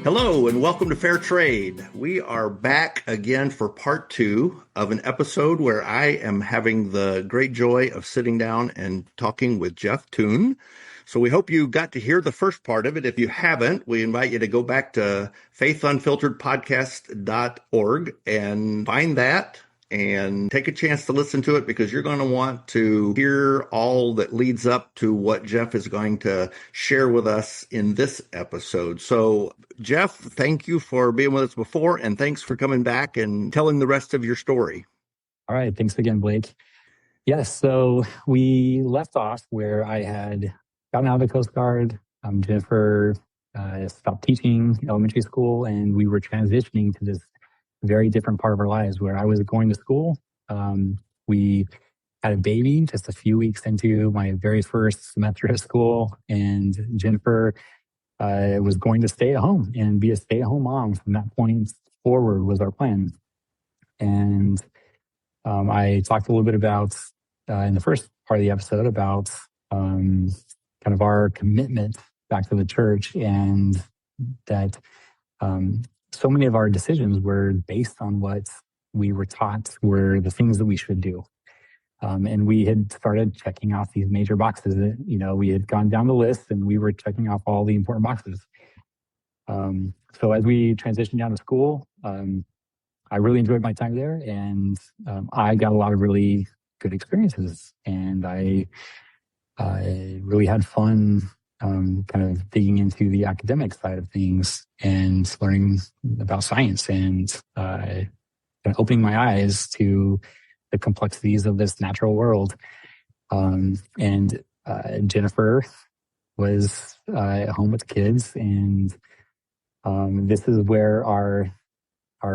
Hello and welcome to Fair Trade. We are back again for part 2 of an episode where I am having the great joy of sitting down and talking with Jeff Toone. So we hope you got to hear the first part of it. If you haven't, we invite you to go back to faithunfilteredpodcast.org and find that and take a chance to listen to it, because you're going to want to hear all that leads up to what Jeff is going to share with us in this episode. So, Jeff, thank you for being with us before, and thanks for coming back and telling the rest of your story. All right. Thanks again, Blake. Yes. So we left off where I had gotten out of the Coast Guard. Jennifer stopped teaching elementary school, and we were transitioning to this very different part of our lives where I was going to school. We had a baby just a few weeks into my very first semester of school, and Jennifer was going to stay at home and be a stay-at-home mom from that point forward was our plan. And I talked a little bit about, in the first part of the episode, about kind of our commitment back to the church, and that so many of our decisions were based on what we were taught were the things that we should do. And we had started checking off these major boxes. We had gone down the list and we were checking off all the important boxes. So as we transitioned down to school, I really enjoyed my time there, and I got a lot of really good experiences, and I really had fun kind of digging into the academic side of things and learning about science, and kind of opening my eyes to the complexities of this natural world. And Jennifer was at home with the kids, and this is where our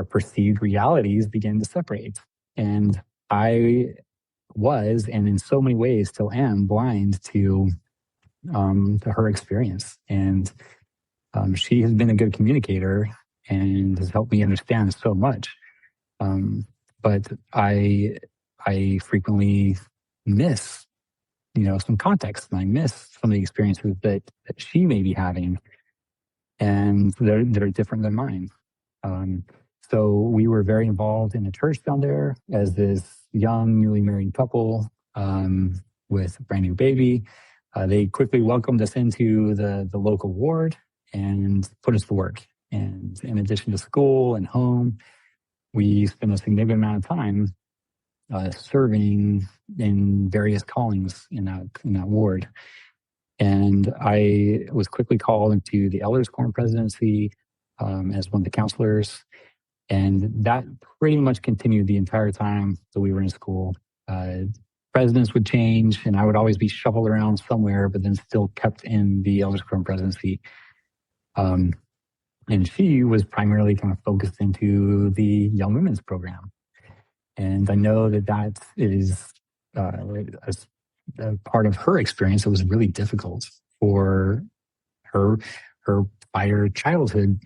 perceived realities begin to separate. And I was, and in so many ways still am, blind to her experience. And she has been a good communicator and has helped me understand so much. But I frequently miss, some context, and I miss some of the experiences that she may be having, and they're different than mine. So we were very involved in a church down there as this young, newly married couple with a brand new baby. They quickly welcomed us into the local ward and put us to work. And in addition to school and home, we spent a significant amount of time serving in various callings in that ward. And I was quickly called into the Elders Quorum presidency as one of the counselors. And that pretty much continued the entire time that we were in school. Presidents would change, and I would always be shuffled around somewhere, but then still kept in the Elders Quorum presidency. And she was primarily kind of focused into the Young Women's Program. And I know that is a part of her experience that was really difficult for her prior childhood,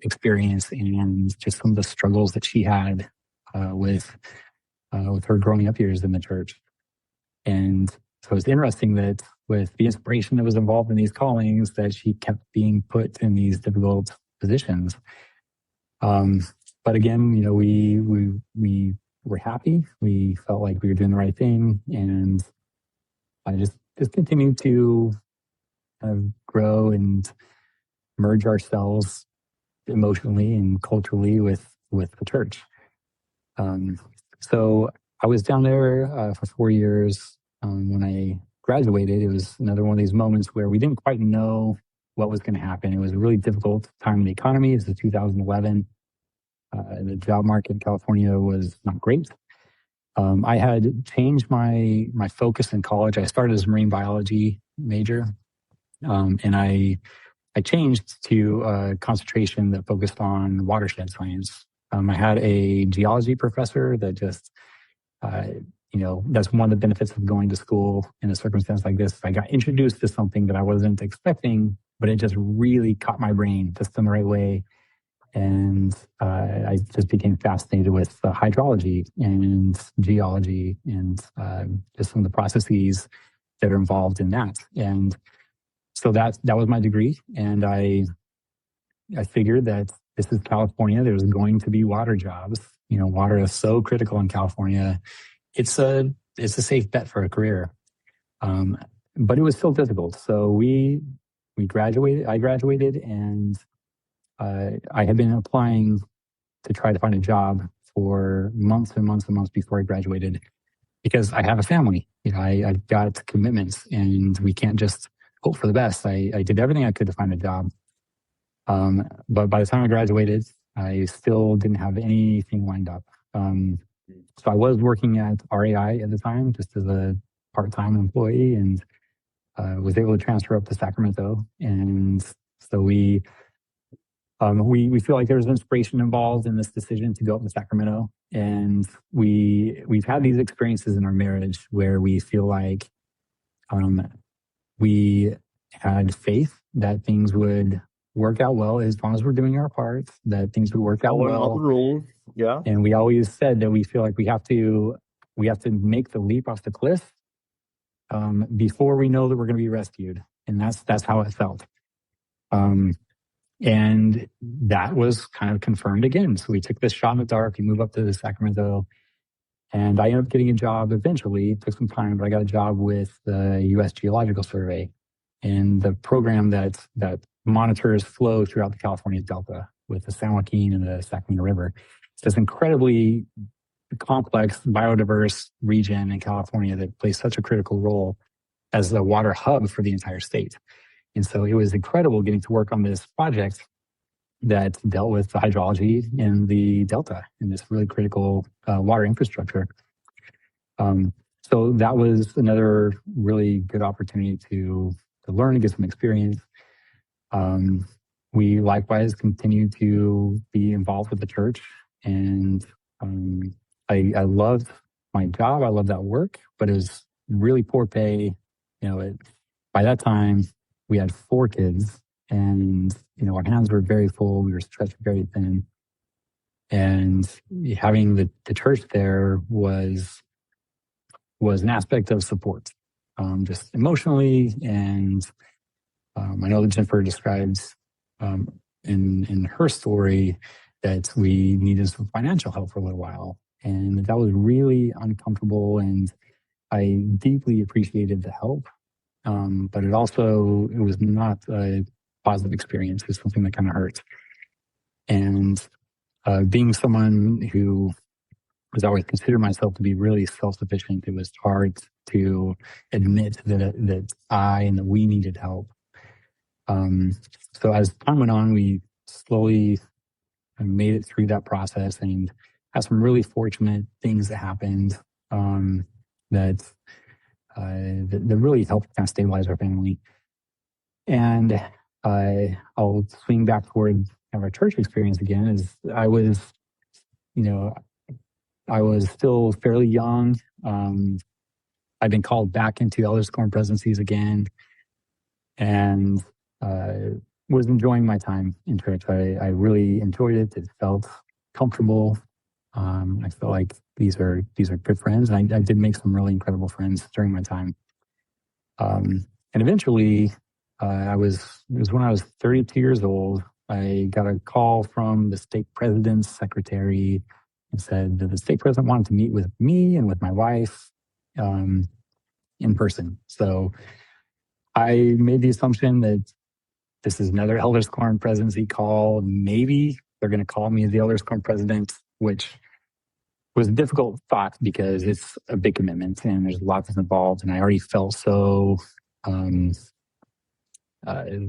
experience, and just some of the struggles that she had with her growing up years in the church. And so it's interesting that with the inspiration that was involved in these callings, that she kept being put in these difficult positions. But again, we were happy. We felt like we were doing the right thing, and I just continued to kind of grow and merge ourselves emotionally and culturally with the church. So I was down there for 4 years. When I graduated, it was another one of these moments where we didn't quite know what was going to happen. It was a really difficult time in the economy. It was 2011. The job market in California was not great. I had changed my focus in college. I started as a marine biology major, and I changed to a concentration that focused on watershed science. I had a geology professor that just, that's one of the benefits of going to school in a circumstance like this. I got introduced to something that I wasn't expecting, but it just really caught my brain just in the right way. And I just became fascinated with hydrology and geology and just some of the processes that are involved in that. And so that was my degree. And I I figured that this is California. There's going to be water jobs. Water is so critical in California. It's a safe bet for a career. But it was still difficult. So we graduated. I graduated, and I had been applying to try to find a job for months and months and months before I graduated, because I have a family. I've got commitments, and we can't just hope for the best. I did everything I could to find a job. But by the time I graduated, I still didn't have anything lined up. So I was working at RAI at the time, just as a part-time employee, and was able to transfer up to Sacramento. And so we feel like there was inspiration involved in this decision to go up to Sacramento. And we've had these experiences in our marriage where we feel like we had faith that things would work out well as long as we're doing our part, that things would work out well. All the rules. Yeah. And we always said that we feel like we have to make the leap off the cliff before we know that we're going to be rescued. And that's how it felt. And that was kind of confirmed again. So we took this shot in the dark. We moved up to Sacramento, and I ended up getting a job eventually. It took some time, but I got a job with the U.S. Geological Survey and the program that monitors flow throughout the California Delta with the San Joaquin and the Sacramento River. It's this incredibly complex, biodiverse region in California that plays such a critical role as the water hub for the entire state. And so it was incredible getting to work on this project that dealt with the hydrology in the Delta in this really critical water infrastructure. So that was another really good opportunity to learn and get some experience. We likewise continue to be involved with the church, and I loved my job. I loved that work, but it was really poor pay. By that time, we had 4 kids, and our hands were very full. We were stretched very thin, and having the church there was an aspect of support, just emotionally. And I know that Jennifer describes in her story that we needed some financial help for a little while, and that was really uncomfortable. And I deeply appreciated the help. But it was not a positive experience. It was something that kind of hurt. And being someone who was always considered myself to be really self-sufficient, it was hard to admit that I and that we needed help. So as time went on, we slowly made it through that process and had some really fortunate things that happened that really helped kind of stabilize our family. And I'll swing back toward kind of our church experience again. As I was still fairly young. I'd been called back into elders quorum presidencies again, and was enjoying my time in church. I really enjoyed it. It felt comfortable. I felt like these are good friends, and I did make some really incredible friends during my time. And eventually, it was when I was 32 years old, I got a call from the stake president's secretary and said that the stake president wanted to meet with me and with my wife in person. So I made the assumption that this is another elders quorum presidency call. Maybe they're going to call me as the elders quorum president, which was a difficult thought because it's a big commitment and there's lots involved. And I already felt so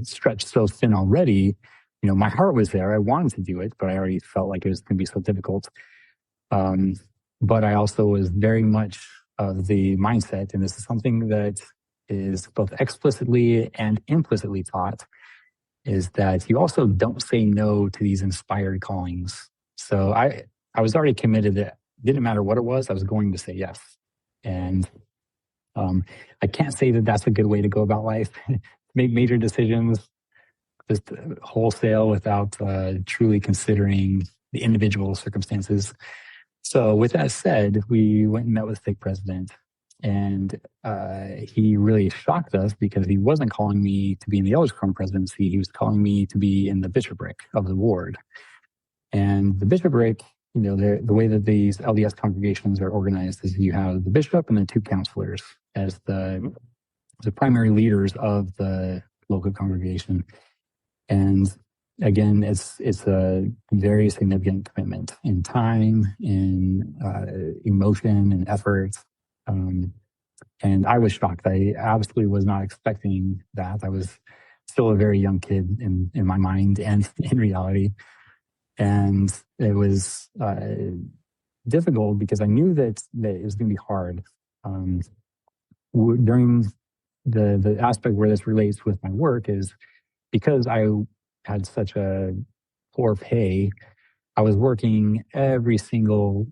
stretched so thin already. My heart was there. I wanted to do it, but I already felt like it was going to be so difficult. But I also was very much of the mindset, and this is something that is both explicitly and implicitly taught, is that you also don't say no to these inspired callings. So I was already committed that it didn't matter what it was, I was going to say yes. And I can't say that that's a good way to go about life, make major decisions just wholesale without truly considering the individual circumstances. So with that said, we went and met with the stake president, And he really shocked us because he wasn't calling me to be in the elders quorum presidency. He was calling me to be in the bishopric of the ward. And the bishopric, the way that these LDS congregations are organized is you have the bishop and then 2 counselors as the primary leaders of the local congregation. And again, it's a very significant commitment in time, in emotion, and effort. And I was shocked. I absolutely was not expecting that. I was still a very young kid in my mind and in reality. And it was difficult because I knew that it was going to be hard. During the aspect where this relates with my work is because I had such a poor pay, I was working every single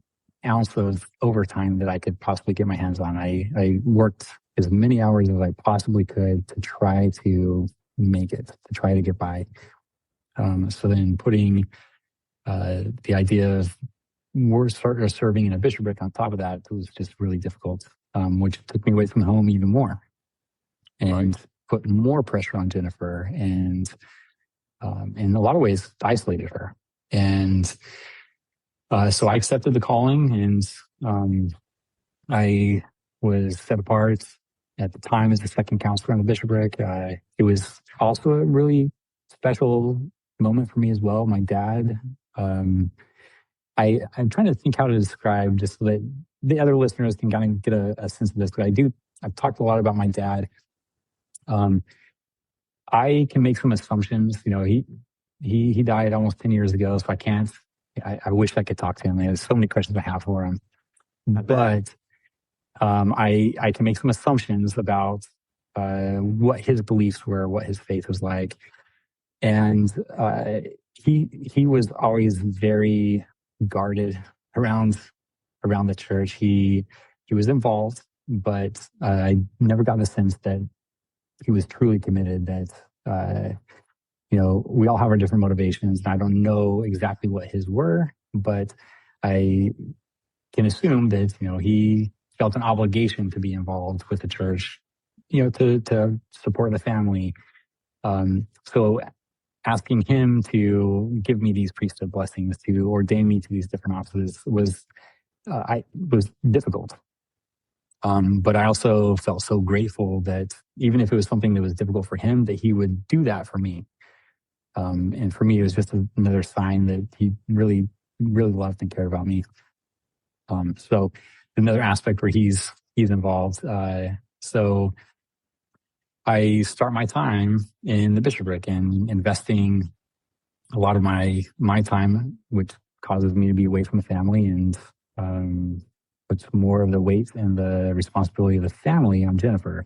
ounce of overtime that I could possibly get my hands on. I worked as many hours as I possibly could to try to make it, to try to get by. So then putting the idea of serving in a bishopric on top of that was just really difficult, which took me away from home even more and put more pressure on Jennifer and in a lot of ways isolated her. And so I accepted the calling, and I was set apart at the time as the second counselor on the bishopric. It was also a really special moment for me as well. My dad, I'm trying to think how to describe just so that the other listeners can kind of get a sense of this, but I've talked a lot about my dad. I can make some assumptions. He died almost 10 years ago, so I wish I could talk to him. There's so many questions I have for him. But I can make some assumptions about what his beliefs were, what his faith was like. And he was always very guarded around the church. He was involved, but I never got the sense that he was truly committed, that we all have our different motivations, and I don't know exactly what his were, but I can assume that, he felt an obligation to be involved with the church, to support the family. So asking him to give me these priesthood blessings, to ordain me to these different offices was difficult. But I also felt so grateful that even if it was something that was difficult for him, that he would do that for me. And for me, it was just another sign that he really, really loved and cared about me. So another aspect where he's involved. So I start my time in the bishopric and investing a lot of my time, which causes me to be away from the family and puts more of the weight and the responsibility of the family on Jennifer.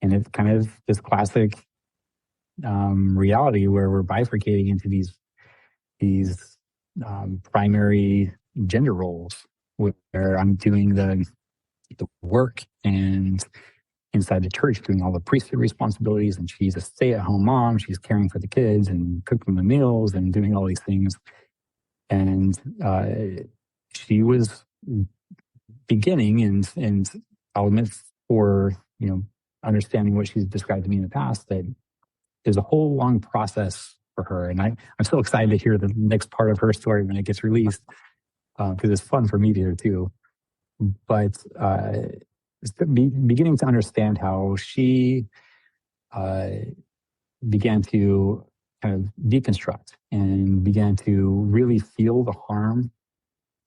And it's kind of this classic reality where we're bifurcating into these primary gender roles, where I'm doing the work and inside the church doing all the priesthood responsibilities, and she's a stay-at-home mom. She's caring for the kids and cooking the meals and doing all these things. And she was beginning, and I'll admit, for understanding what she's described to me in the past, that there's a whole long process for her. And I'm so excited to hear the next part of her story when it gets released, because it's fun for me to hear too. But beginning to understand how she began to kind of deconstruct and began to really feel the harm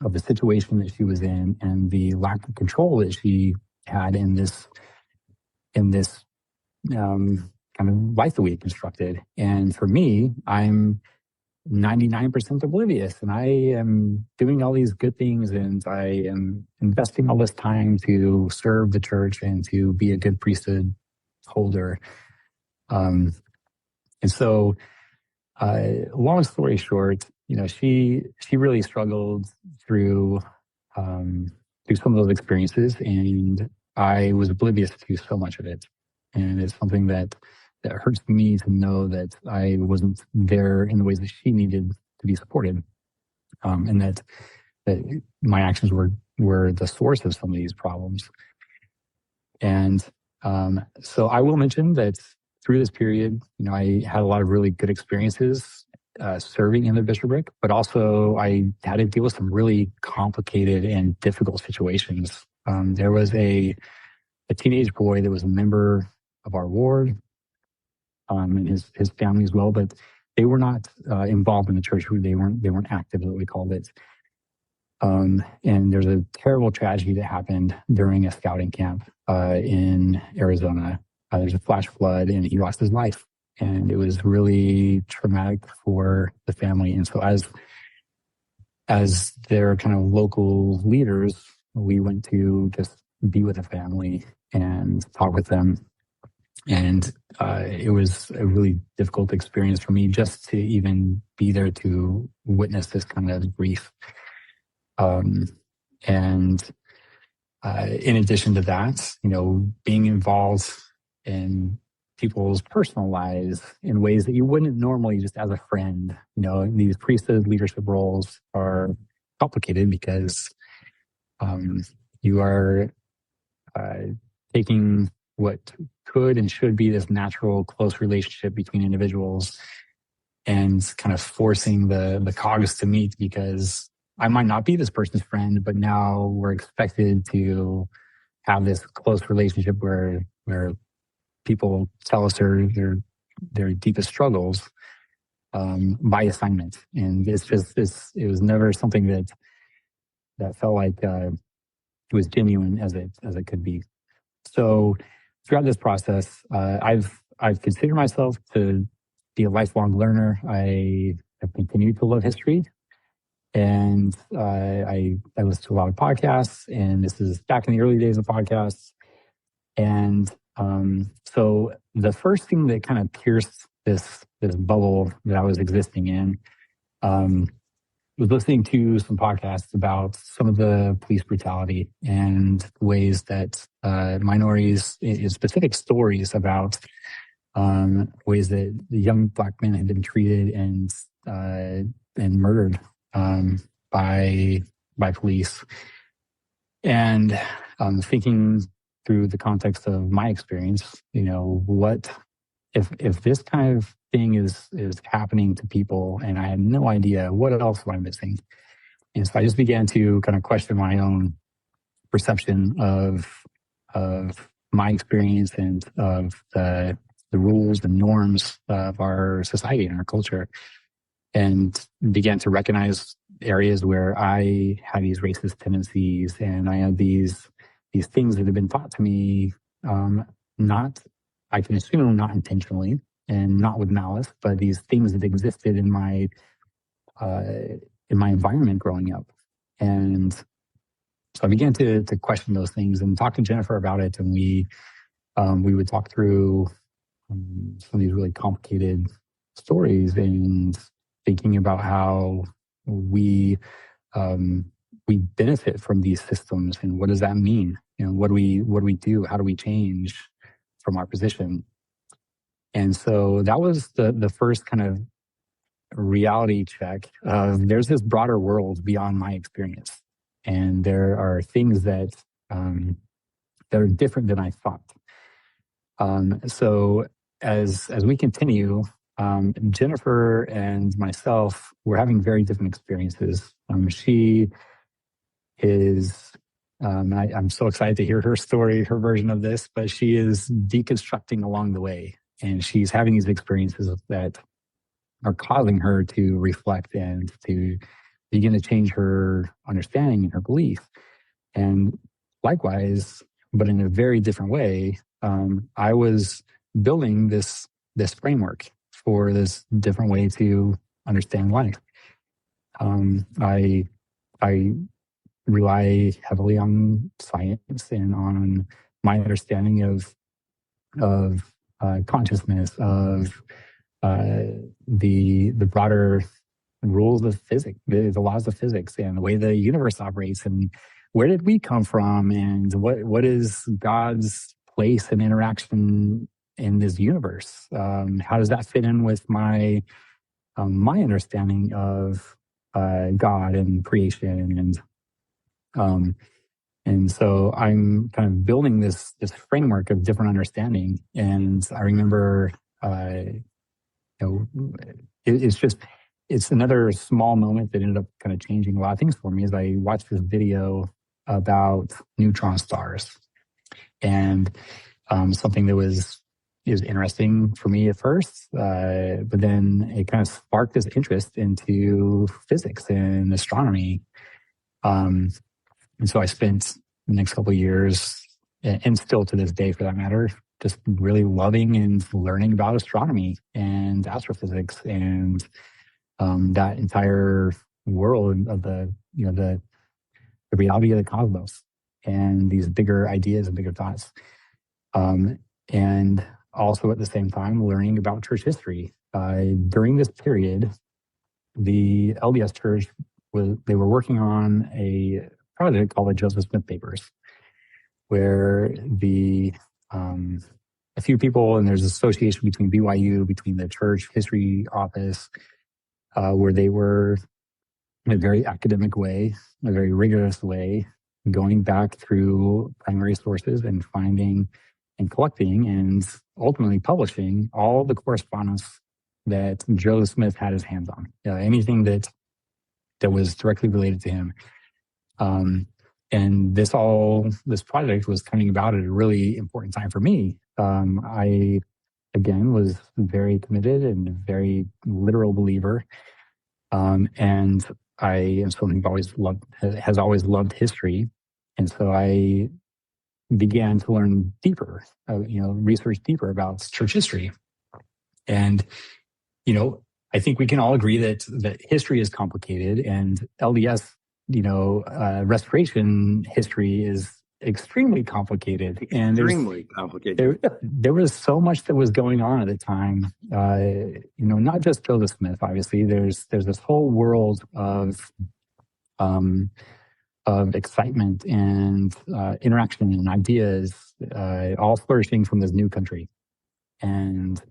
of the situation that she was in and the lack of control that she had in this kind of life that we had constructed. And for me, I'm 99% oblivious, and I am doing all these good things, and I am investing all this time to serve the church and to be a good priesthood holder. And so, long story short, she really struggled through some of those experiences, and I was oblivious to so much of it. And it's something that hurts me to know that I wasn't there in the ways that she needed to be supported, and that my actions were the source of some of these problems. And so I will mention that through this period, I had a lot of really good experiences serving in the bishopric, but also I had to deal with some really complicated and difficult situations. There was a teenage boy that was a member of our ward, and his family as well, but they were not involved in the church. They weren't active, as we called it. And there's a terrible tragedy that happened during a scouting camp in Arizona. There's a flash flood, and he lost his life, and it was really traumatic for the family. And so, as their kind of local leaders, we went to just be with the family and talk with them. And it was a really difficult experience for me just to even be there to witness this kind of grief. And in addition to that, being involved in people's personal lives in ways that you wouldn't normally just as a friend. These priesthood leadership roles are complicated because you are taking what could and should be this natural, close relationship between individuals and kind of forcing the cogs to meet, because I might not be this person's friend, but now we're expected to have this close relationship where people tell us their deepest struggles by assignment. And it was never something that felt like it was genuine as it could be. So throughout this process, I've considered myself to be a lifelong learner. I have continued to love history, and I listen to a lot of podcasts. And this is back in the early days of podcasts. And so the first thing that kind of pierced this bubble that I was existing in was listening to some podcasts about some of the police brutality and ways that minorities, in specific stories about ways that the young Black men had been treated and murdered by police. And thinking through the context of my experience, what if this kind of thing is happening to people and I had no idea, what else am I missing? And so I just began to kind of question my own perception of my experience and of the rules and norms of our society and our culture, and began to recognize areas where I had these racist tendencies, and I had these things that had been taught to me, I can assume not intentionally and not with malice, but these things that existed in my environment growing up. And so I began to question those things and talk to Jennifer about it. And we would talk through some of these really complicated stories and thinking about how we benefit from these systems and what does that mean? What do we do? How do we change from our position? And so that was the first kind of reality check of there's this broader world beyond my experience. And there are things that are different than I thought. So as we continue, Jennifer and myself were having very different experiences. She is, I'm so excited to hear her story, her version of this, but she is deconstructing along the way. And she's having these experiences that are causing her to reflect and to begin to change her understanding and her belief. And likewise, but in a very different way, I was building this framework for this different way to understand life. I rely heavily on science and on my understanding of consciousness, of the broader rules of physics, the laws of physics, and the way the universe operates, and where did we come from, and what is God's place and interaction in this universe? How does that fit in with my understanding of God and creation, and And so I'm kind of building this framework of different understanding. And I remember, it's another small moment that ended up kind of changing a lot of things for me. Is I watched this video about neutron stars, and something that was interesting for me at first, but then it kind of sparked this interest into physics and astronomy. And so I spent the next couple of years, and still to this day for that matter, just really loving and learning about astronomy and astrophysics and that entire world of the reality of the cosmos and these bigger ideas and bigger thoughts. And also at the same time, learning about church history. During this period, the LDS Church they were working on a project called the Joseph Smith Papers, where a few people, and there's an association between BYU, between the church history office, where they were in a very academic way, a very rigorous way, going back through primary sources and finding and collecting and ultimately publishing all the correspondence that Joseph Smith had his hands on. Anything that was directly related to him. And this project was coming about at a really important time for me. I, again, was very committed and a very literal believer. And I am someone who has always loved history. And so I began to learn deeper, research deeper about church history. And, I think we can all agree that history is complicated, and LDS, restoration history is extremely complicated. And there was so much that was going on at the time. Not just Joseph Smith, obviously. There's this whole world of excitement and interaction and ideas, all flourishing from this new country. And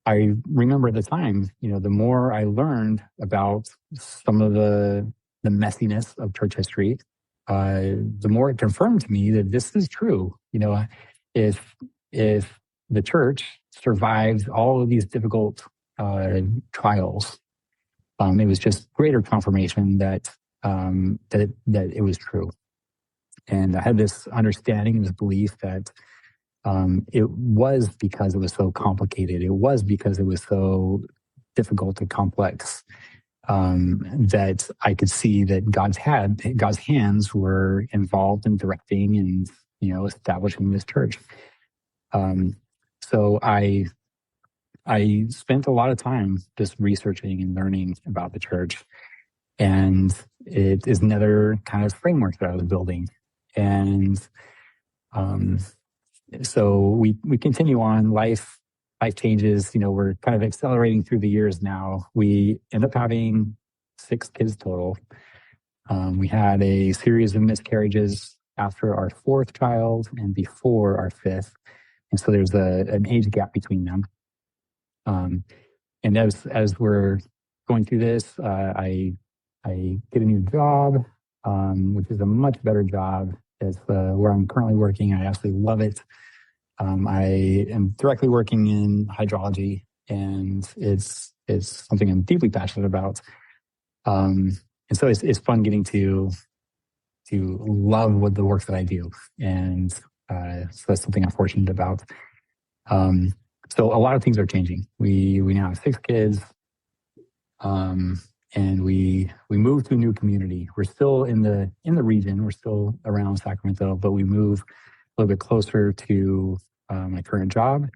I remember at the time, the more I learned about some of the messiness of church history, the more it confirmed to me that this is true. If the church survived all of these difficult trials, it was just greater confirmation that it was true. And I had this understanding and this belief that it was because it was so complicated. It was because it was so difficult and complex that I could see that God's hands were involved in directing and establishing this church. So I spent a lot of time just researching and learning about the church, and it is another kind of framework that I was building. And so we continue on. Life changes. We're kind of accelerating through the years now. We end up having 6 kids total. We had a series of miscarriages after our 4th child and before our 5th. And so there's an age gap between them. And as we're going through this, I get a new job, which is a much better job. It's where I'm currently working. I absolutely love it. I am directly working in hydrology, and it's something I'm deeply passionate about. And so it's fun getting to love what the work that I do, and so that's something I'm fortunate about. So a lot of things are changing. We now have 6 kids, and we moved to a new community. We're still in the region. We're still around Sacramento, but we move a little bit closer to my current job.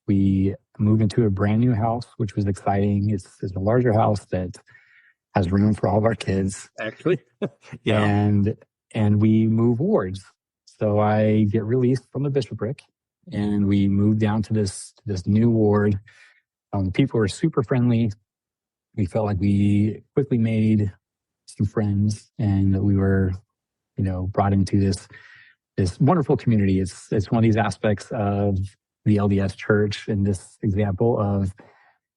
We moved into a brand new house, which was exciting. It's a larger house that has room for all of our kids. Actually, yeah. And we move wards. So I get released from the bishopric, and we move down to this new ward. People are super friendly. We felt like we quickly made some friends, and we were, brought into this wonderful community. It's one of these aspects of the LDS Church, in this example of,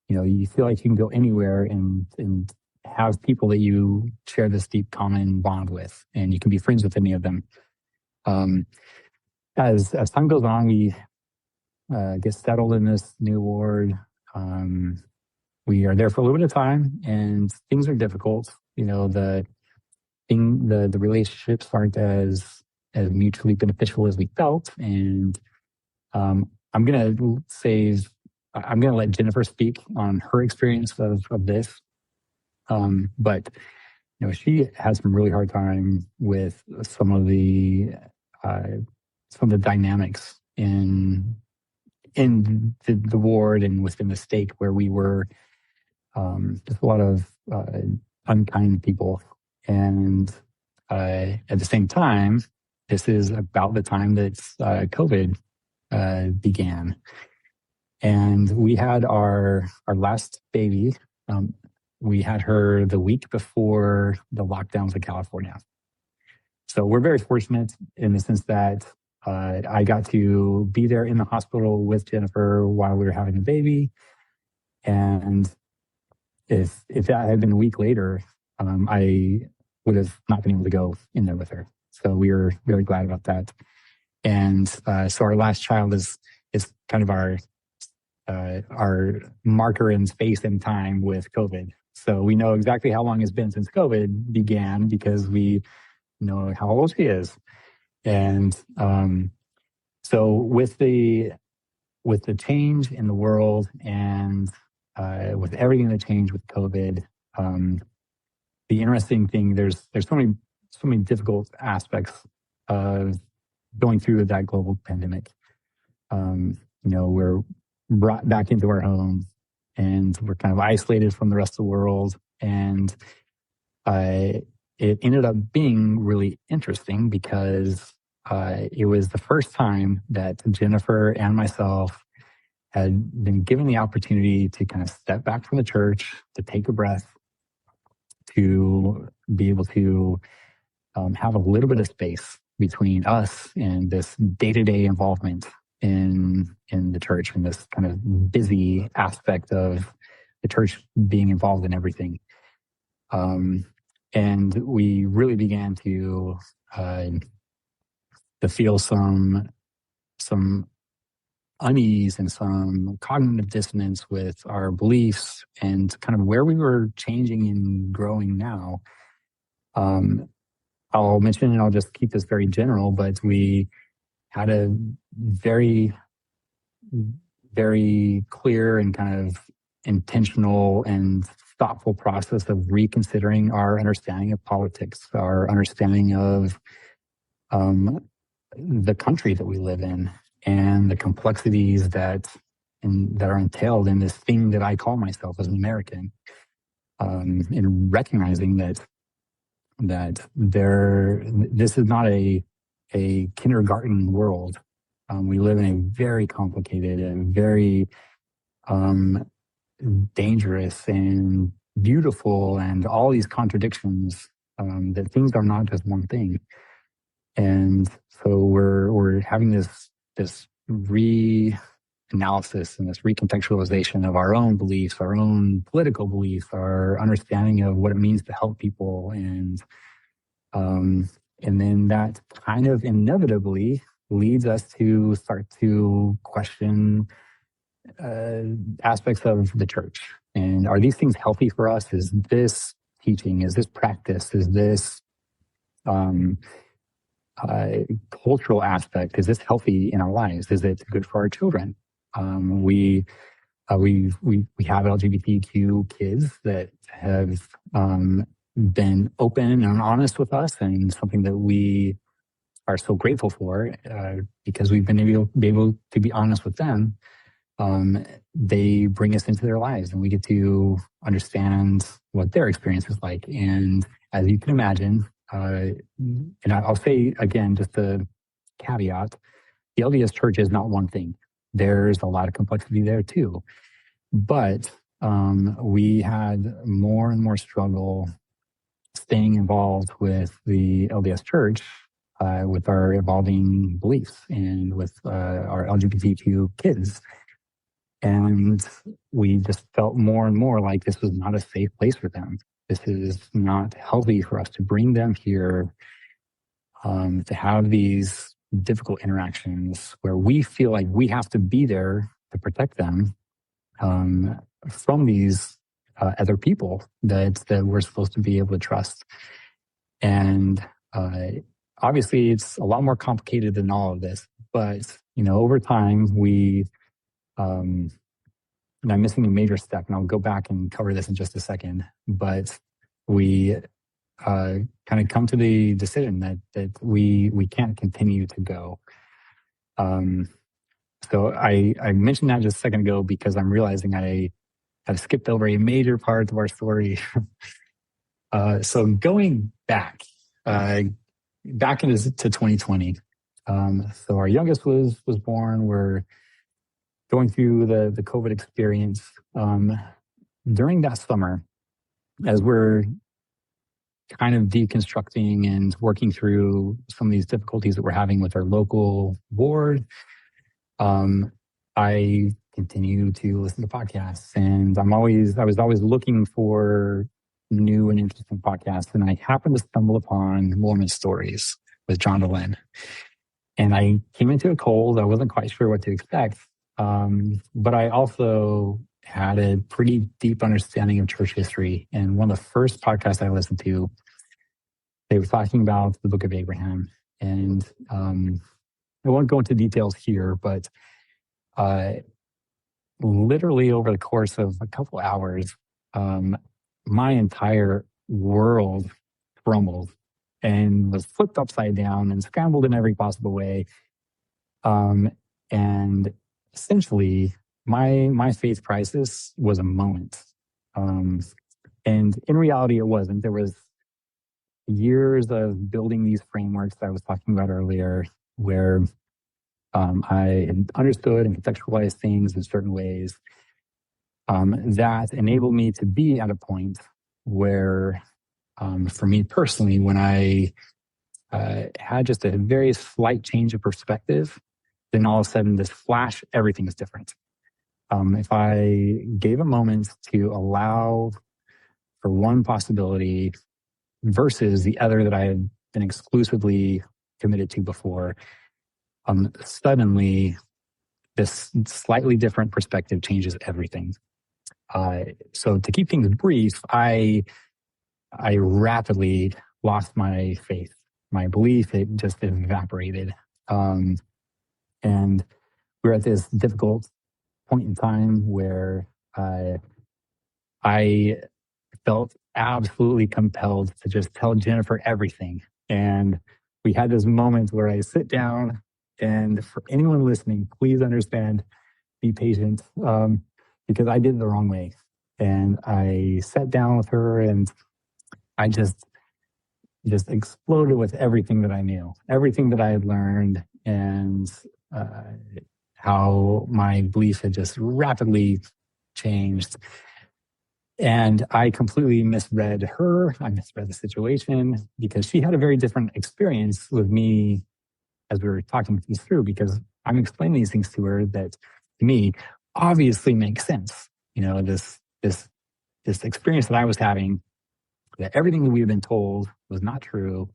you feel like you can go anywhere and have people that you share this deep common bond with, and you can be friends with any of them. As time goes on, we get settled in this new ward. We are there for a little bit of time, and things are difficult. The relationships aren't as mutually beneficial as we felt, and I'm gonna let Jennifer speak on her experience of this. But she had some really hard time with some of the dynamics in the ward and within the state where we were. Just a lot of unkind people, and at the same time, this is about the time that COVID began, and we had our last baby. We had her the week before the lockdowns in California. So we're very fortunate in the sense that I got to be there in the hospital with Jennifer while we were having the baby. And if that had been a week later, I would have not been able to go in there with her. So we were really glad about that. And so our last child is kind of our marker in space and time with COVID. So we know exactly how long it's been since COVID began because we know how old she is. And so with the change in the world and with everything that changed with COVID, the interesting thing, there's so many difficult aspects of going through that global pandemic. We're brought back into our home and we're kind of isolated from the rest of the world. And it ended up being really interesting because it was the first time that Jennifer and myself had been given the opportunity to kind of step back from the church, to take a breath, to be able to have a little bit of space between us and this day-to-day involvement in the church and this kind of busy aspect of the church being involved in everything. And we really began to feel some unease and some cognitive dissonance with our beliefs and kind of where we were changing and growing now. I'll mention, and I'll just keep this very general, but we had a very, very clear and kind of intentional and thoughtful process of reconsidering our understanding of politics, our understanding of the country that we live in, and the complexities that are entailed in this thing that I call myself as an American, and recognizing that this is not a kindergarten world. We live in a very complicated and very dangerous and beautiful and all these contradictions, that things are not just one thing. And so we're having this reanalysis and this recontextualization of our own beliefs, our own political beliefs, our understanding of what it means to help people, and then that kind of inevitably leads us to start to question aspects of the church. And are these things healthy for us? Is this teaching? Is this practice? Is this cultural aspect? Is this healthy in our lives? Is it good for our children? We have LGBTQ kids that have been open and honest with us, and something that we are so grateful for because we've been able to be honest with them. They bring us into their lives, and we get to understand what their experience is like. And as you can imagine, and I'll say again, just a caveat, the LDS Church is not one thing. There's a lot of complexity there too. But we had more and more struggle staying involved with the LDS Church, with our evolving beliefs and with our LGBTQ kids. And we just felt more and more like this was not a safe place for them. This is not healthy for us to bring them here to have these difficult interactions where we feel like we have to be there to protect them from these other people that we're supposed to be able to trust. And obviously, it's a lot more complicated than all of this. But over time, and I'm missing a major step, and I'll go back and cover this in just a second. But we kind of come to the decision that we can't continue to go. So I mentioned that just a second ago because I'm realizing I have skipped over a major part of our story. So going back into 2020. So our youngest was born. We're going through the COVID experience. During that summer, as we're kind of deconstructing and working through some of these difficulties that we're having with our local board, I continue to listen to podcasts, and I was always looking for new and interesting podcasts, and I happened to stumble upon Mormon Stories with John DeLynn. And I came into it cold. I wasn't quite sure what to expect. But I also had a pretty deep understanding of church history. And one of the first podcasts I listened to, they were talking about the Book of Abraham. And I won't go into details here, but literally over the course of a couple hours, my entire world crumbled and was flipped upside down and scrambled in every possible way. And essentially, my faith crisis was a moment. And in reality, it wasn't. There was years of building these frameworks that I was talking about earlier, where I understood and contextualized things in certain ways that enabled me to be at a point where, for me personally, when I had just a very slight change of perspective, then all of a sudden this flash, everything is different. If I gave a moment to allow for one possibility versus the other that I had been exclusively committed to before, suddenly this slightly different perspective changes everything. So to keep things brief, I rapidly lost my faith, my belief. It just evaporated. And we're at this difficult point in time where I felt absolutely compelled to just tell Jennifer everything. And we had this moment where I sit down, and for anyone listening, please understand, be patient, because I did it the wrong way. And I sat down with her, and I just exploded with everything that I knew, everything that I had learned, and how my belief had just rapidly changed. And I completely misread her. I misread the situation because she had a very different experience with me as we were talking things through, because I'm explaining these things to her that to me obviously make sense. This experience that I was having, that everything that we've been told was not true,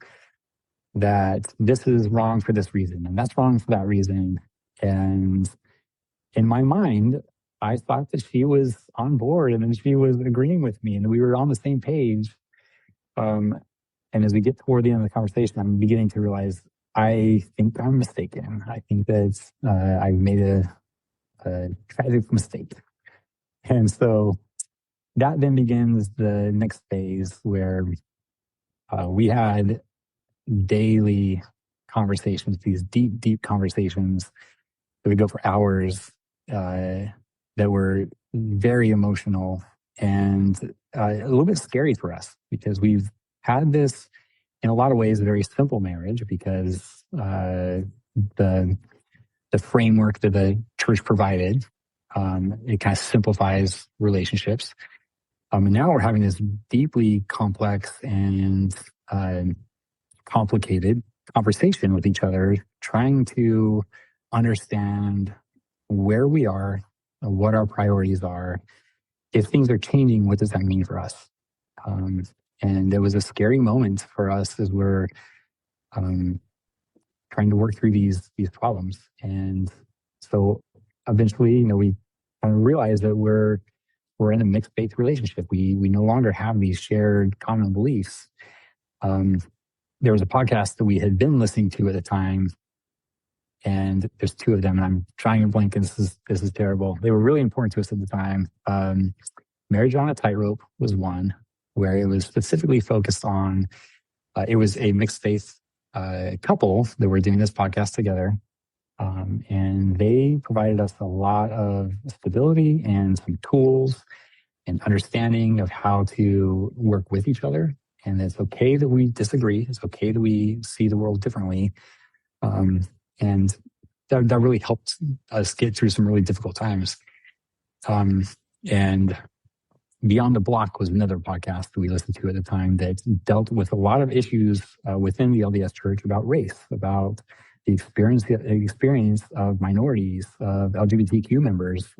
that this is wrong for this reason, and that's wrong for that reason. And in my mind, I thought that she was on board and that she was agreeing with me and that we were on the same page. And as we get toward the end of the conversation, I'm beginning to realize I think I'm mistaken. I think that I made a tragic mistake. And so that then begins the next phase where we had daily conversations, these deep, deep conversations that would go for hours, that were very emotional and a little bit scary for us, because we've had this, in a lot of ways, a very simple marriage, because the framework that the church provided, it kind of simplifies relationships. And now we're having this deeply complex and complicated conversation with each other, trying to understand where we are, what our priorities are. If things are changing, what does that mean for us? And it was a scary moment for us as we're trying to work through these problems. And so eventually, we kind of realized that we're in a mixed faith relationship. We no longer have these shared common beliefs. There was a podcast that we had been listening to at the time, and there's two of them, and I'm trying to blank, and this is terrible. They were really important to us at the time. Marriage on a Tightrope was one, where it was specifically focused on, it was a mixed faith couple that were doing this podcast together. And they provided us a lot of stability and some tools and understanding of how to work with each other. And it's okay that we disagree. It's okay that we see the world differently. And that really helped us get through some really difficult times. And Beyond the Block was another podcast that we listened to at the time that dealt with a lot of issues within the LDS Church about race, about the experience of minorities, of LGBTQ members,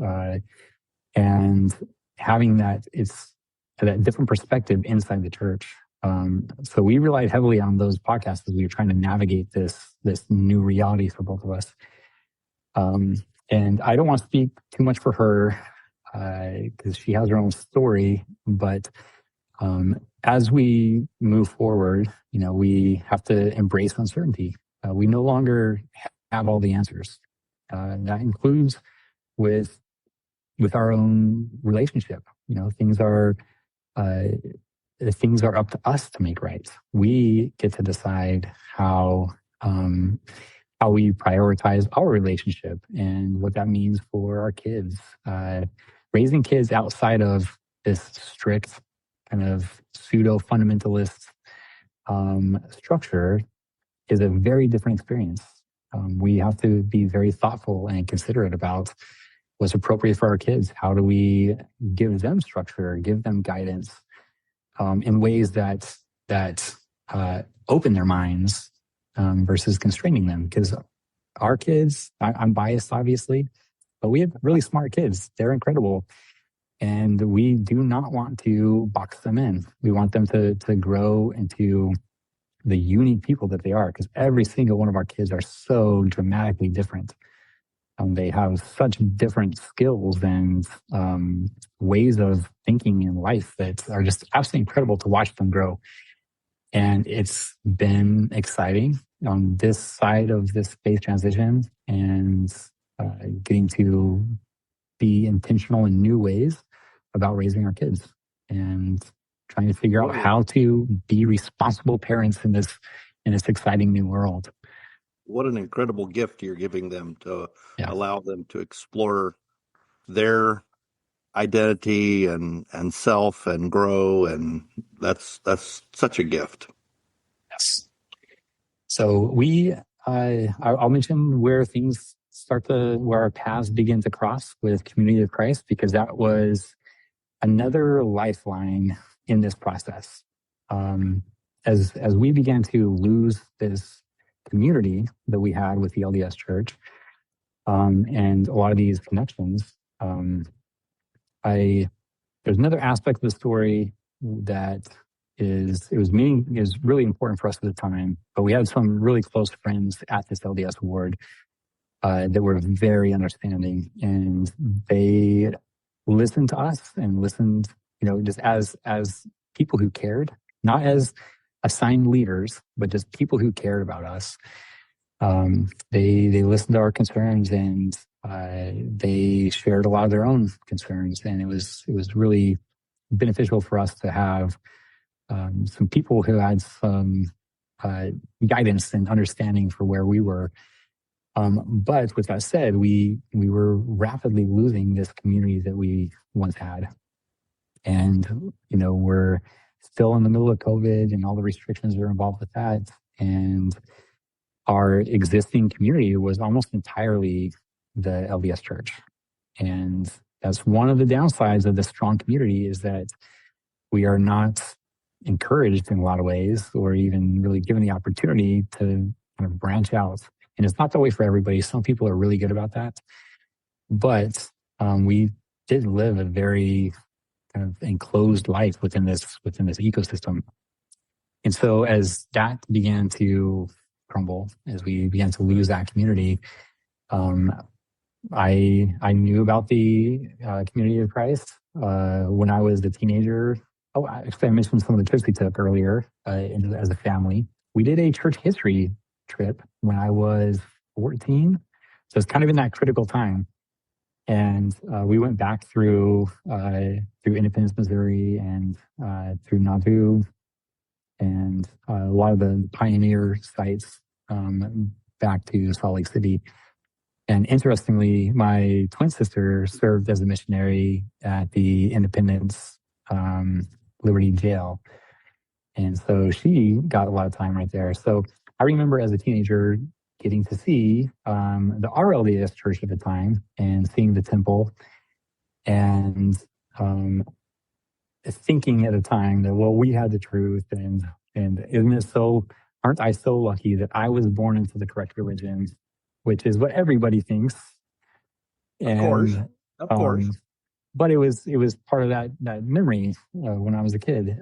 and having that different perspective inside the church. So we relied heavily on those podcasts as we were trying to navigate this new reality for both of us. And I don't want to speak too much for her because she has her own story. But as we move forward, we have to embrace uncertainty. We no longer have all the answers. That includes with our own relationship. Things are up to us to make right. We get to decide how we prioritize our relationship and what that means for our kids. Raising kids outside of this strict kind of pseudo-fundamentalist structure is a very different experience. We have to be very thoughtful and considerate about what's appropriate for our kids. How do we give them structure, give them guidance in ways that open their minds versus constraining them? Because our kids, I'm biased, obviously, but we have really smart kids. They're incredible. And we do not want to box them in. We want them to grow into the unique people that they are, because every single one of our kids are so dramatically different. They have such different skills and ways of thinking in life that are just absolutely incredible to watch them grow. And it's been exciting on this side of this faith transition and getting to be intentional in new ways about raising our kids and trying to figure out how to be responsible parents in this exciting new world. What an incredible gift you're giving them to allow them to explore their identity and self and grow. And that's such a gift. Yes. So I'll mention where things where our paths begin to cross with Community of Christ, because that was another lifeline in this process. As we began to lose this community that we had with the LDS Church, and a lot of these connections, there's another aspect of the story that is really important for us at the time. But we had some really close friends at this LDS ward that were very understanding, and they listened to us and listened, just as people who cared, not as assigned leaders, but just people who cared about us. They listened to our concerns, and they shared a lot of their own concerns, and it was really beneficial for us to have some people who had some guidance and understanding for where we were. But with that said, we were rapidly losing this community that we once had, and we're still in the middle of COVID and all the restrictions that are involved with that. And our existing community was almost entirely the LDS Church. And that's one of the downsides of this strong community, is that we are not encouraged in a lot of ways, or even really given the opportunity to kind of branch out. And it's not that way for everybody. Some people are really good about that. But we did live a very kind of enclosed life within this ecosystem. And so as that began to crumble, as we began to lose that community. I knew about the community of Christ when I was a teenager. Oh, actually, I mentioned some of the trips we took earlier as a family. We did a church history trip when I was 14. So it's kind of in that critical time. And we went back through Independence, Missouri, and through Nauvoo, and a lot of the pioneer sites back to Salt Lake City. And interestingly, my twin sister served as a missionary at the Independence Liberty Jail. And so she got a lot of time right there. So I remember as a teenager getting to see the RLDS church at the time and seeing the temple, and thinking at the time that, well, we had the truth, and isn't it so, aren't I so lucky that I was born into the correct religion, which is what everybody thinks. Of course. But it was part of that memory when I was a kid.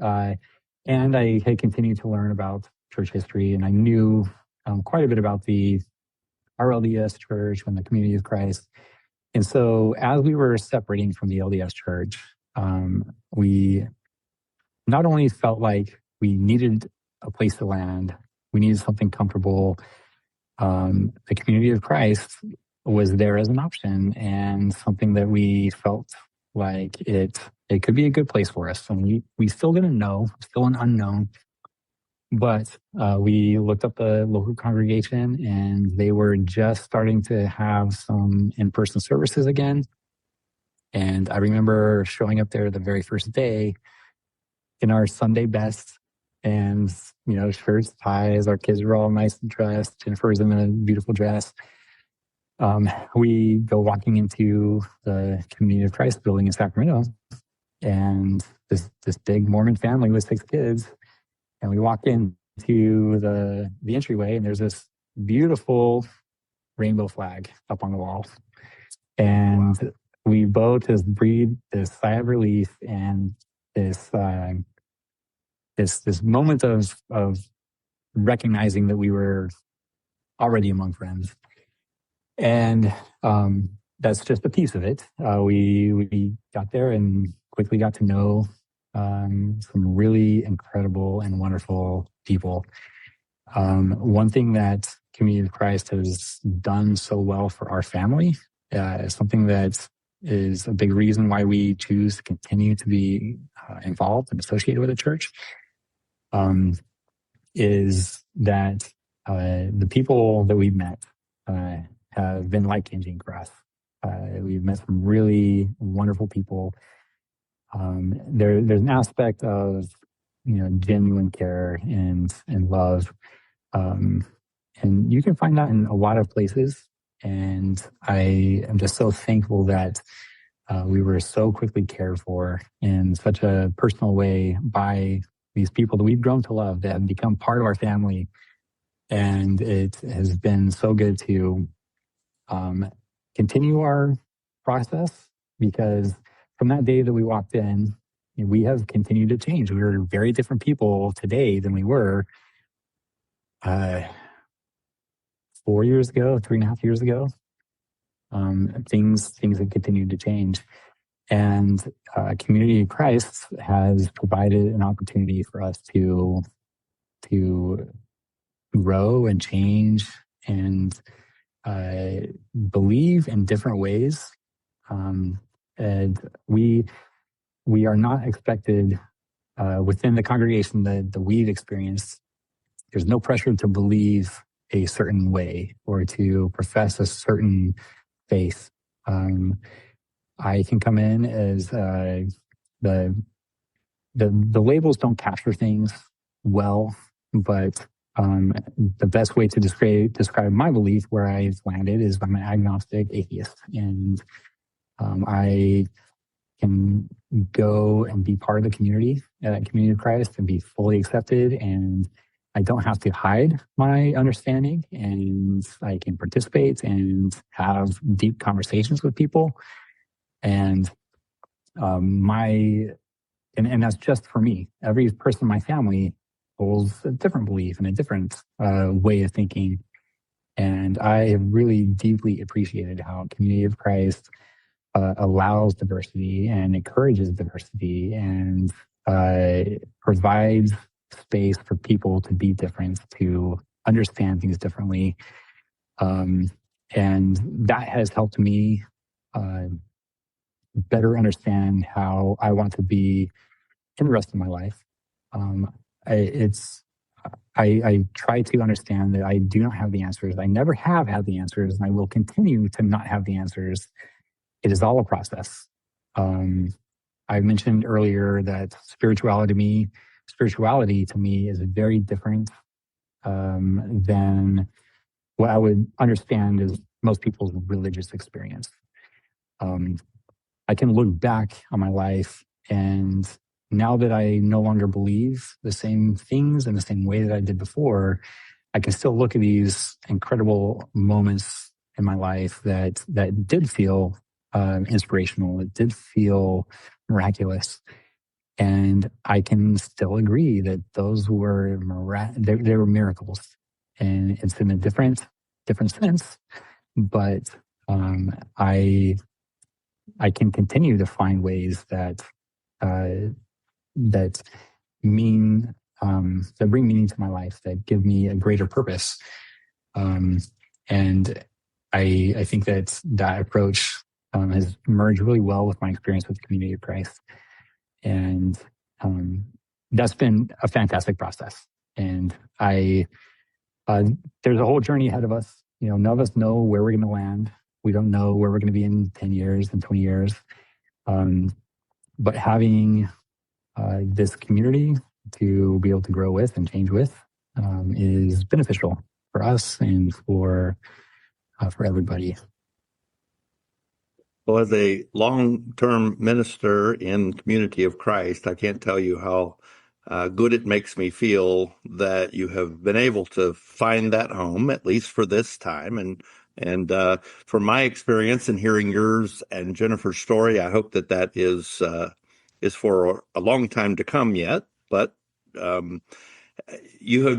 And I had continued to learn about church history, and I knew quite a bit about the RLDS church and the community of Christ. And so as we were separating from the LDS church, we not only felt like we needed a place to land, we needed something comfortable. The community of Christ was there as an option, and something that we felt like it could be a good place for us. And we still didn't know, still an unknown. But we looked up the local congregation, and they were just starting to have some in-person services again. And I remember showing up there the very first day in our Sunday best, and shirts, ties. Our kids were all nice and dressed. Jennifer's in a beautiful dress. We go walking into the Community of Christ building in Sacramento, and this big Mormon family with 6 kids. And we walk into the entryway, and there's this beautiful rainbow flag up on the wall. And wow. We both just breathed this sigh of relief, and this moment of recognizing that we were already among friends. And that's just a piece of it. We got there and quickly got to know some really incredible and wonderful people. One thing that Community of Christ has done so well for our family, something that is a big reason why we choose to continue to be involved and associated with the church, is that the people that we've met have been life-changing for us. We've met some really wonderful people. There's an aspect of genuine care and love, and you can find that in a lot of places. And I am just so thankful that we were so quickly cared for in such a personal way by these people that we've grown to love, that have become part of our family. And it has been so good to continue our process, because from that day that we walked in, we have continued to change. We are very different people today than we were 4 years ago, 3.5 years ago. Things have continued to change. And Community of Christ has provided an opportunity for us to grow and change and believe in different ways. And we are not expected within the congregation that we've experienced. There's no pressure to believe a certain way or to profess a certain faith. I can come in as the labels don't capture things well, but the best way to describe my belief where I've landed is I'm an agnostic atheist, and I can go and be part of the community of Christ and be fully accepted, and I don't have to hide my understanding, and I can participate and have deep conversations with people. And and that's just for me. Every person in my family holds a different belief and a different way of thinking. And I have really deeply appreciated how Community of Christ allows diversity and encourages diversity and provides space for people to be different, to understand things differently. And that has helped me better understand how I want to be in the rest of my life. I try to understand that I do not have the answers. I never have had the answers, and I will continue to not have the answers. It is all a process. I mentioned earlier that spirituality to me is very different than what I would understand as most people's religious experience. I can look back on my life, and now that I no longer believe the same things in the same way that I did before, I can still look at these incredible moments in my life that did feel inspirational. It did feel miraculous. And I can still agree that those were they were miracles. And it's in a different sense, but I can continue to find ways that that mean that bring meaning to my life, that give me a greater purpose. And I think that approach has merged really well with my experience with the Community of Christ. And that's been a fantastic process. And there's a whole journey ahead of us. None of us know where we're going to land. We don't know where we're going to be in 10 years and 20 years. But having this community to be able to grow with and change with is beneficial for us and for everybody. Well, as a long-term minister in Community of Christ, I can't tell you how good it makes me feel that you have been able to find that home, at least for this time. And from my experience and hearing yours and Jennifer's story, I hope that is for a long time to come yet. But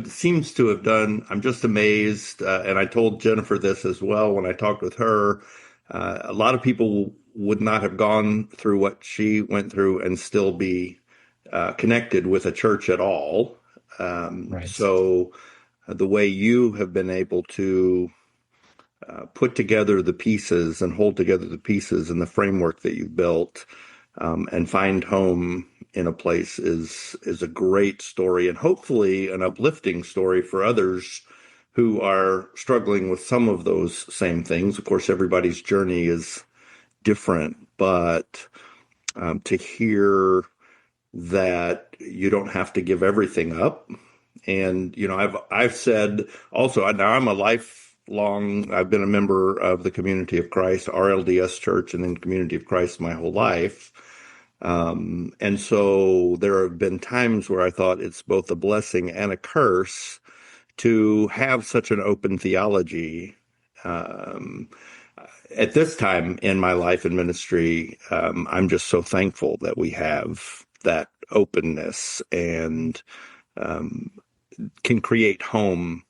seems to have done. I'm just amazed, and I told Jennifer this as well when I talked with her. A lot of people would not have gone through what she went through and still be connected with a church at all. Right. So the way you have been able to put together the pieces and hold together the pieces in the framework that you've built and find home in a place is a great story, and hopefully an uplifting story for others who are struggling with some of those same things. Of course, everybody's journey is different, but to hear that you don't have to give everything up. And, I've said also, now I've been a member of the Community of Christ, RLDS Church, and then Community of Christ my whole life. And so there have been times where I thought it's both a blessing and a curse to have such an open theology. At this time in my life and ministry, I'm just so thankful that we have that openness and can create home,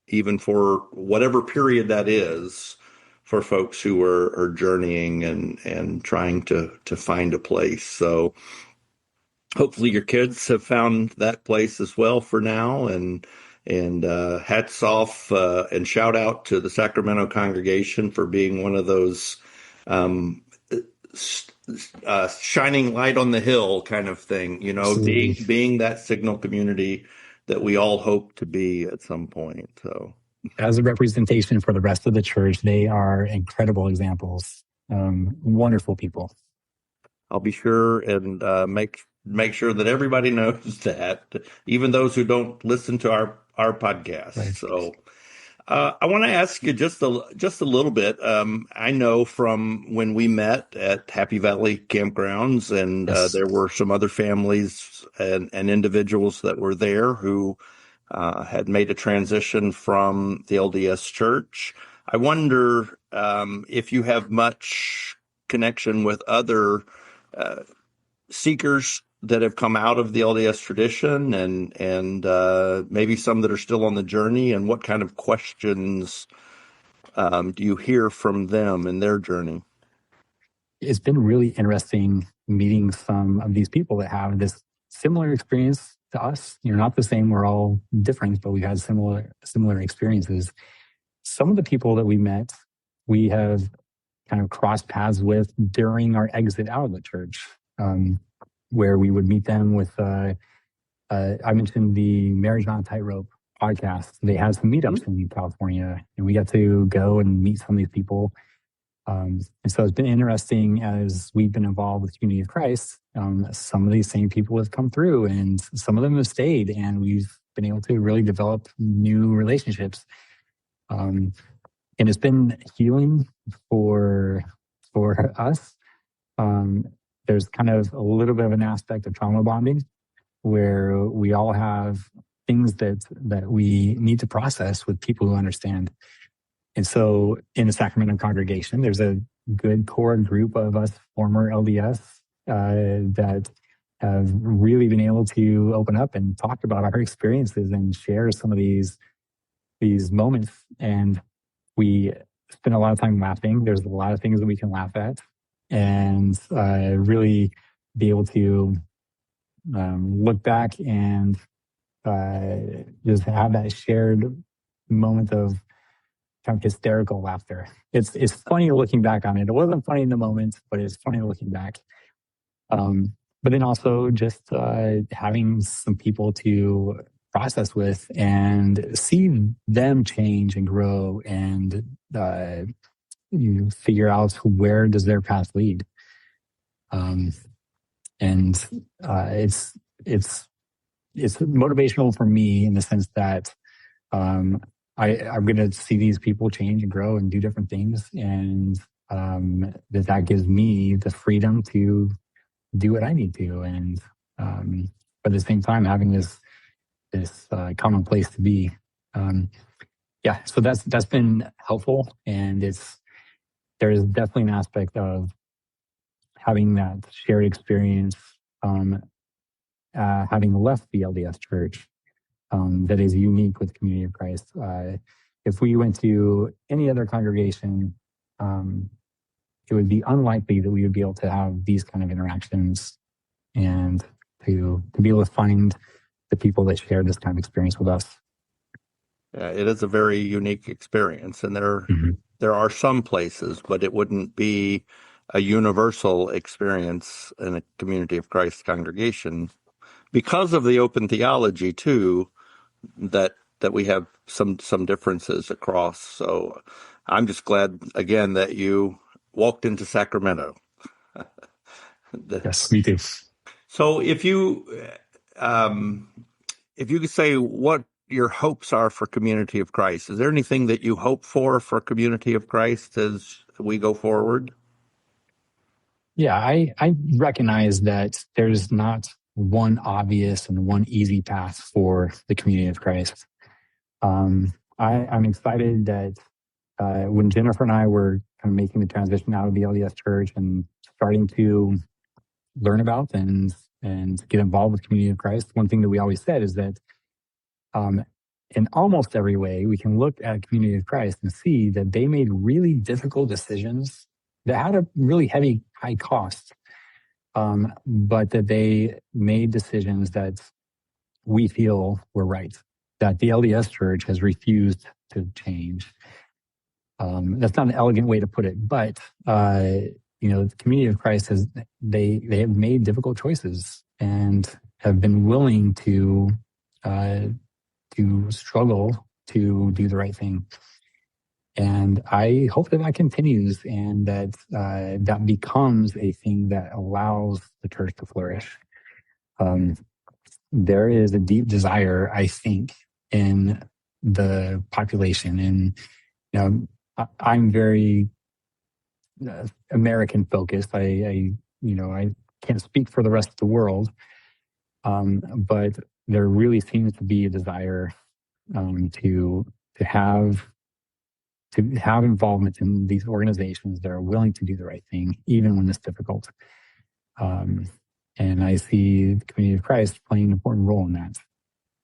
even for whatever period that is, for folks who are journeying and trying to find a place. So hopefully your kids have found that place as well for now. And hats off and shout out to the Sacramento congregation for being one of those shining light on the hill kind of thing, being that signal community that we all hope to be at some point. So as a representation for the rest of the church, they are incredible examples. Wonderful people. I'll be sure and make sure that everybody knows that, even those who don't listen to our podcast. Right. So I want to ask you just a little bit. I know from when we met at Happy Valley Campgrounds, and yes, there were some other families and individuals that were there who had made a transition from the LDS Church. I wonder if you have much connection with other seekers that have come out of the LDS tradition, and maybe some that are still on the journey, and what kind of questions do you hear from them in their journey? It's been really interesting meeting some of these people that have this similar experience to us. Not the same. We're all different, but we've had similar experiences. Some of the people that we met, we have kind of crossed paths with during our exit out of the church, where we would meet them with, I mentioned the Marriage Not a Tightrope podcast. They had some meetups in California, and we got to go and meet some of these people. And so it's been interesting as we've been involved with Community of Christ. Some of these same people have come through, and some of them have stayed, and we've been able to really develop new relationships. And it's been healing for us. There's kind of a little bit of an aspect of trauma bonding, where we all have things that we need to process with people who understand. And so in the Sacramento congregation, there's a good core group of us former LDS that have really been able to open up and talk about our experiences and share some of these moments. And we spend a lot of time laughing. There's a lot of things that we can laugh at, and really be able to look back and just have that shared moment of kind of hysterical laughter. It's funny looking back on it. It wasn't funny in the moment, but it's funny looking back. But then also just having some people to process with and see them change and grow, and you figure out where does their path lead. And it's motivational for me in the sense that I'm going to see these people change and grow and do different things, and that gives me the freedom to do what I need to, and but at the same time having this common place to be. So that's been helpful, and there's definitely an aspect of having that shared experience, having left the LDS church, that is unique with Community of Christ. If we went to any other congregation, it would be unlikely that we would be able to have these kind of interactions and to be able to find the people that share this kind of experience with us. Yeah, it is a very unique experience, and there are some places, but it wouldn't be a universal experience in a Community of Christ congregation because of the open theology too, that we have some differences across. So I'm just glad again that you walked into Sacramento. Yes, me too. So if you could say what your hopes are for Community of Christ, is there anything that you hope for Community of Christ as we go forward? Yeah, I recognize that there's not one obvious and one easy path for the Community of Christ. I'm excited that when Jennifer and I were kind of making the transition out of the LDS church and starting to learn about and get involved with Community of Christ, one thing that we always said is that in almost every way, we can look at Community of Christ and see that they made really difficult decisions that had a really high cost, but that they made decisions that we feel were right, that the LDS church has refused to change. That's not an elegant way to put it, but the Community of Christ they have made difficult choices and have been willing to struggle to do the right thing. And I hope that continues, and that becomes a thing that allows the church to flourish. There is a deep desire, I think, in the population, and I'm very American focused. I can't speak for the rest of the world, but there really seems to be a desire to have involvement in these organizations that are willing to do the right thing, even when it's difficult. And I see the community of Christ playing an important role in that.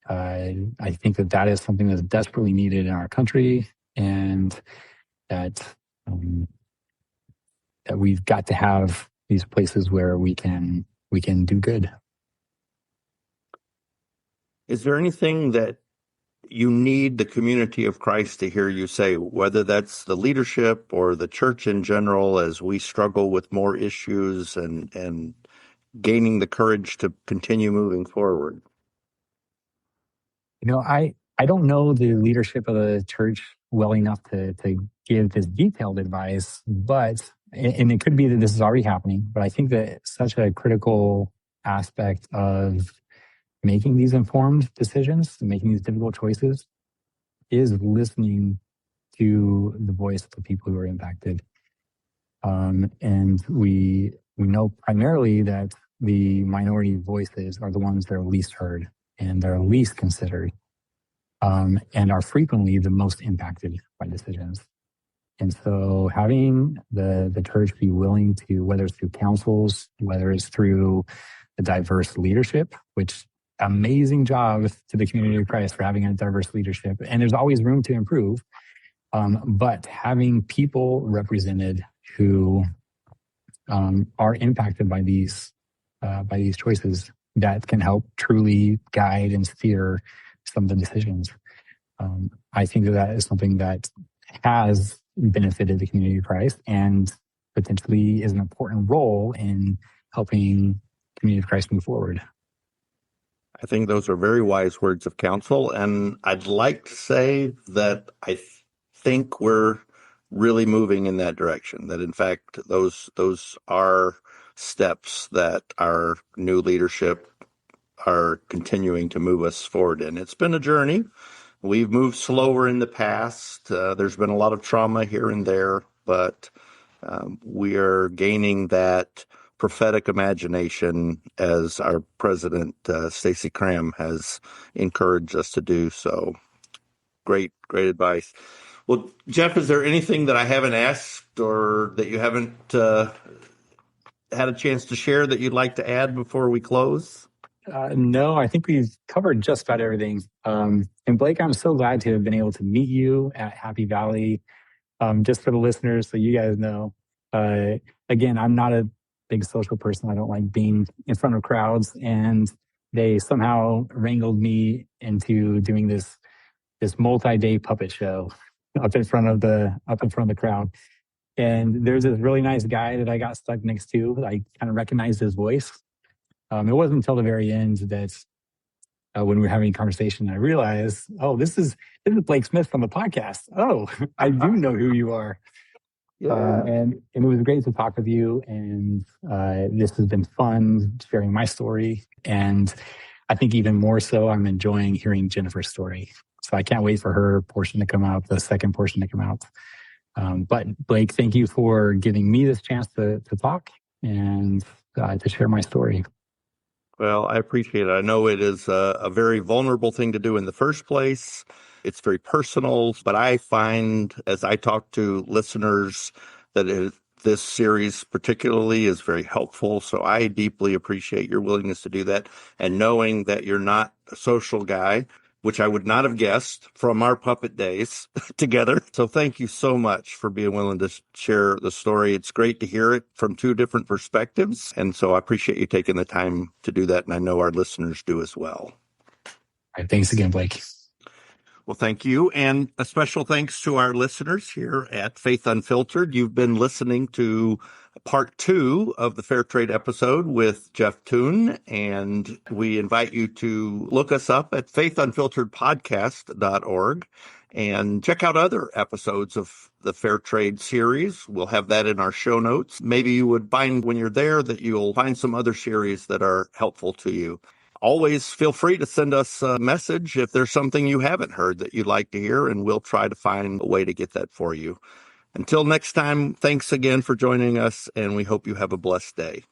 I think that is something that's desperately needed in our country, and that that we've got to have these places where we can do good. Is there anything that you need the community of Christ to hear you say, whether that's the leadership or the church in general, as we struggle with more issues and gaining the courage to continue moving forward? I don't know the leadership of the church well enough to give this detailed advice, and it could be that this is already happening, but I think that such a critical aspect of making these informed decisions, making these difficult choices, is listening to the voice of the people who are impacted. And we know primarily that the minority voices are the ones that are least heard and they're least considered, and are frequently the most impacted by decisions. And so having the church be willing to, whether it's through councils, whether it's through the diverse leadership, which amazing job to the community of Christ for having a diverse leadership. And there's always room to improve. But having people represented who are impacted by these choices that can help truly guide and steer some of the decisions. I think that is something that has benefited the community of Christ and potentially is an important role in helping the community of Christ move forward. I think those are very wise words of counsel, and I'd like to say that I think we're really moving in that direction, that in fact those are steps that our new leadership are continuing to move us forward in. It's been a journey. We've moved slower in the past. There's been a lot of trauma here and there, but we are gaining that prophetic imagination, as our president, Stacey Cram, has encouraged us to do. So great advice. Well, Jeff, is there anything that I haven't asked or that you haven't had a chance to share that you'd like to add before we close? No, I think we've covered just about everything. And Blake, I'm so glad to have been able to meet you at Happy Valley. Just for the listeners, so you guys know, again, I'm not a big social person. I don't like being in front of crowds, and they somehow wrangled me into doing this multi-day puppet show up in front of the crowd. And there's this really nice guy that I got stuck next to. I kind of recognized his voice. It wasn't until the very end that when we were having a conversation, I realized, oh, this is Blake Smith from the podcast. Oh, I do know who you are. Yeah. And it was great to talk with you. And this has been fun sharing my story. And I think even more so, I'm enjoying hearing Jennifer's story. So I can't wait for her portion to come out, the second portion to come out. But Blake, thank you for giving me this chance to talk and to share my story. Well, I appreciate it. I know it is a very vulnerable thing to do in the first place. It's very personal, but I find as I talk to listeners that this series particularly is very helpful. So I deeply appreciate your willingness to do that, and knowing that you're not a social guy, which I would not have guessed from our puppet days together. So thank you so much for being willing to share the story. It's great to hear it from two different perspectives. And so I appreciate you taking the time to do that. And I know our listeners do as well. All right, thanks again, Blake. Well, thank you. And a special thanks to our listeners here at Faith Unfiltered. You've been listening to part 2 of the Fair Trade episode with Jeff Toone, and we invite you to look us up at faithunfilteredpodcast.org and check out other episodes of the Fair Trade series. We'll have that in our show notes. Maybe you would find when you're there that you'll find some other series that are helpful to you. Always feel free to send us a message if there's something you haven't heard that you'd like to hear, and we'll try to find a way to get that for you. Until next time, thanks again for joining us, and we hope you have a blessed day.